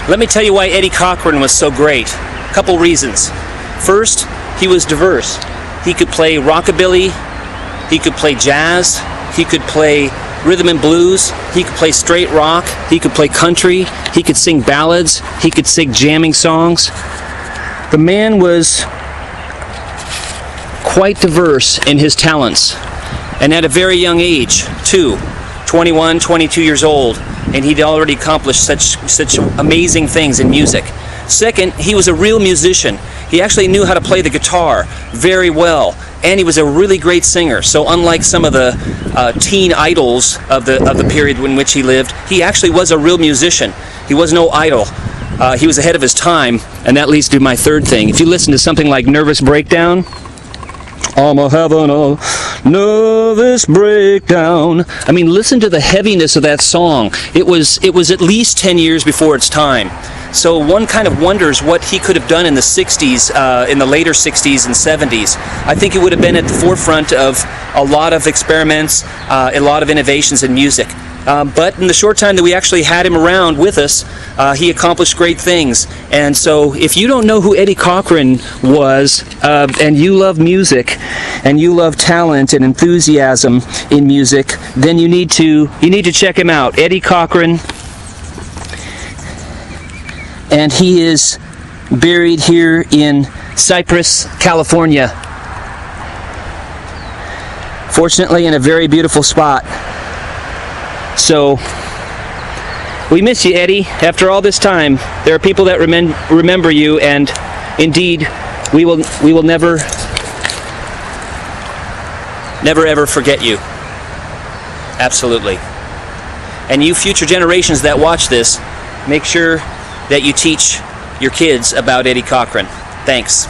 Let me tell you why Eddie Cochran was so great. A couple reasons. First, he was diverse. He could play rockabilly, he could play jazz, he could play rhythm and blues, he could play straight rock, he could play country, he could sing ballads, he could sing jamming songs. The man was quite diverse in his talents, and at a very young age too, 21, 22 years old, and he'd already accomplished such amazing things in music. Second, he was a real musician. He actually knew how to play the guitar very well, and he was a really great singer. So unlike some of the teen idols of the period in which he lived, he actually was a real musician. He was no idol. He was ahead of his time, and that leads to my third thing. If you listen to something like Nervous Breakdown, I'm having a nervous breakdown. I mean, listen to the heaviness of that song. It was at least 10 years before its time. So one kind of wonders what he could have done in the 60s, in the later 60s and 70s. I think he would have been at the forefront of a lot of experiments, a lot of innovations in music. But in the short time that we actually had him around with us, he accomplished great things. And so if you don't know who Eddie Cochran was, and you love music, and you love talent and enthusiasm in music, then you need to check him out, Eddie Cochran. And he is buried here in Cypress, California. Fortunately, in a very beautiful spot. So, we miss you, Eddie. After all this time, there are people that remember you, and indeed, we will never ever forget you. Absolutely. And you future generations that watch this, make sure that you teach your kids about Eddie Cochran. Thanks.